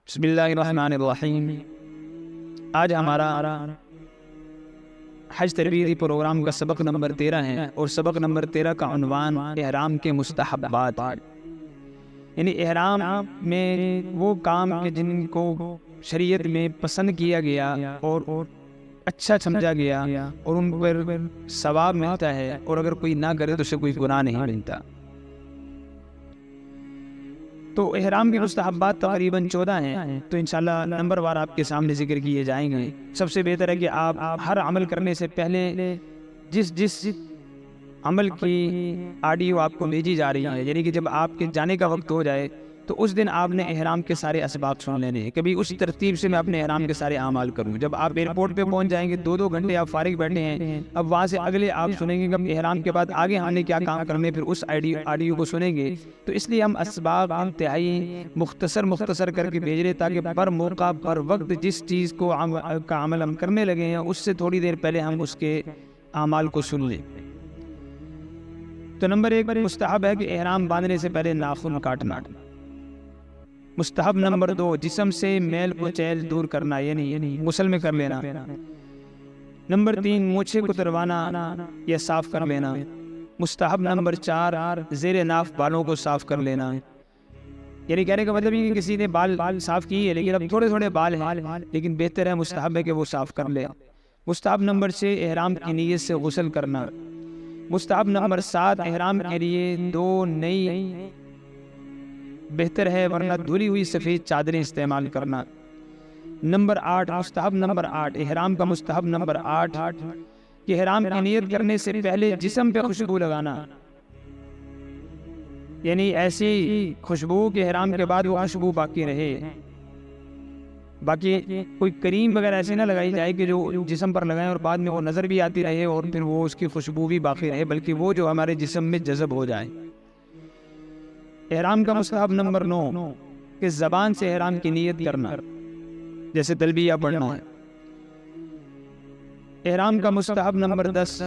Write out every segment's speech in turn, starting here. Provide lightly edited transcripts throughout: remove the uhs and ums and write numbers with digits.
بسم اللہ الرحمن الرحیم۔ آج ہمارا حج تربیتی پروگرام کا سبق نمبر 13 ہے، اور سبق نمبر 13 کا عنوان احرام کے مستحبات، یعنی احرام میں وہ کام کے جن کو شریعت میں پسند کیا گیا اور اچھا سمجھا گیا اور ان پر ثواب ملتا ہے، اور اگر کوئی نہ کرے تو اسے کوئی گناہ نہیں ملتا۔ تو احرام کے مستحبات تقریباً 14 ہیں، تو انشاءاللہ نمبر وار آپ کے سامنے ذکر کیے جائیں گے۔ سب سے بہتر ہے کہ آپ ہر عمل کرنے سے پہلے جس عمل کی آڈیو آپ کو بھیجی جا رہی ہے، یعنی کہ جب آپ کے جانے کا وقت ہو جائے تو اس دن آپ نے احرام کے سارے اسباق سن لینے ہیں۔ کبھی اس ترتیب سے میں اپنے احرام کے سارے اعمال کروں۔ جب آپ ایئرپورٹ پہ پہنچ جائیں گے، 2 گھنٹے آپ فارغ بیٹھے ہیں، اب وہاں سے اگلے آپ سنیں گے کہ احرام کے بعد آگے ہم نے کیا کام کرنے، پھر اس آڈیو کو سنیں گے۔ تو اس لیے ہم اسباق انتہائی مختصر کر کے بھیج رہے، تاکہ پر موقع پر وقت جس چیز کو کا عمل ہم کرنے لگے ہیں اس سے تھوڑی دیر پہلے ہم اس کے اعمال کو سن لیں۔ تو نمبر 1 مستحب ہے کہ احرام باندھنے سے پہلے ناخن کاٹنا۔ مستحب نمبر 2 جسم سے میل کچیل دور کرنا، یعنی غسل میں کر لینا۔ نمبر 3 مونچھیں کتروانا یا صاف کر لینا۔ مستحب نمبر 4 زیر ناف بالوں کو صاف کر لینا، یعنی کہنے کا مطلب یہ کہ کسی نے بال صاف کی ہے لیکن اب تھوڑے بال ہیں، لیکن بہتر ہے، مستحب ہے کہ وہ صاف کر لے۔ مستحب نمبر 6 احرام کی نیت سے غسل کرنا۔ مستحب نمبر 7 احرام کے لیے 2 نئی بہتر ہے، ورنہ دھلی ہوئی سفید چادریں استعمال کرنا۔ نمبر 8 مستحب نمبر 8 احرام کا مستحب نمبر 8 کہ احرام کی نیت کرنے سے پہلے جسم پہ خوشبو لگانا، یعنی ایسی خوشبو کہ احرام کے بعد وہ خوشبو باقی رہے۔ باقی کوئی کریم وغیرہ ایسے نہ لگائی جائے کہ جو جسم پر لگائیں اور بعد میں وہ نظر بھی آتی رہے اور پھر وہ اس کی خوشبو بھی باقی رہے، بلکہ وہ جو ہمارے جسم میں جذب ہو جائے۔ احرام کا مستحب نمبر 9 کہ زبان سے احرام کی نیت کرنا، جیسے تلبیہ پڑھنا ہے۔ احرام کا مستحب نمبر 10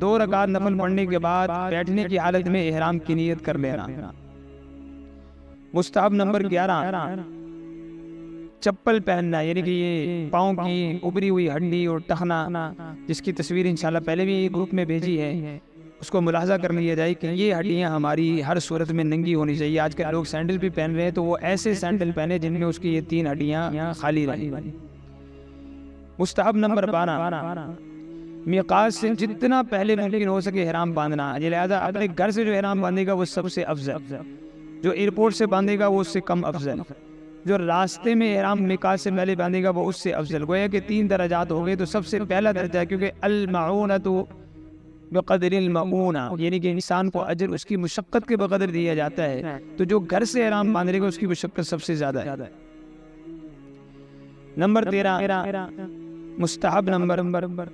2 رکعت نفل پڑھنے کے بعد بیٹھنے کی حالت میں احرام کی نیت کر لینا۔ مستحب نمبر 11 چپل پہننا، یعنی کہ یہ پاؤں کی ابری ہوئی ہڈی اور ٹخنا، جس کی تصویر انشاءاللہ پہلے بھی گروپ میں بھیجی ہے، اس کو ملاحظہ کر لیا جائے کہ یہ ہڈیاں ہماری ہر صورت میں ننگی ہونی چاہیے۔ آج کل لوگ سینڈل بھی پہن رہے ہیں، تو وہ ایسے سینڈل پہنے جن میں اس کی یہ 3 ہڈیاں خالی رہیں۔ مستحب نمبر 12 میقات سے جتنا پہلے ممکن ہو سکے احرام باندھنا، لہذا اپنے گھر سے جو احرام باندھے گا وہ سب سے افضل، جو ایئرپورٹ سے باندھے گا وہ اس سے کم افضل، جو راستے میں احرام میقات سے پہلے باندھے گا وہ اس سے افضل۔ گویا کہ 3 درجات ہو گئے، تو سب سے پہلا درجہ ہے، کیونکہ المعونۃ بقدر المعونہ، یعنی کہ انسان کو اجر اس کی مشقت کے بقدر دیا جاتا ہے، تو جو گھر سے احرام باندھے گا اس کی مشقت سب سے زیادہ ہے۔ نمبر 13 مستحب نمبر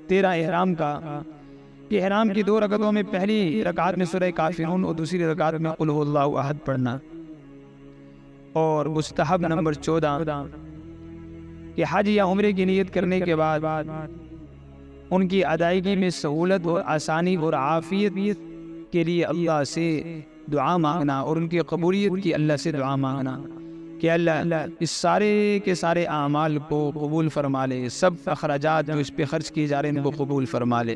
13 احرام کا کہ احرام کی 2 رکعتوں میں پہلی رکعت میں سورہ کافرون اور دوسری رکعت میں قل ھو اللہ احد پڑھنا۔ اور مستحب نمبر 14 کہ حج یا عمرے کی نیت کرنے کے بعد ان کی ادائیگی میں سہولت اور آسانی اور عافیت کے لیے اللہ سے دعا مانگنا، اور ان کی قبولیت کی اللہ سے دعا مانگنا کہ اللہ اس سارے کے سارے اعمال کو قبول فرما لے، سب اخراجات جو اس پہ خرچ کیے جا رہے ہیں ان کو قبول فرما لے۔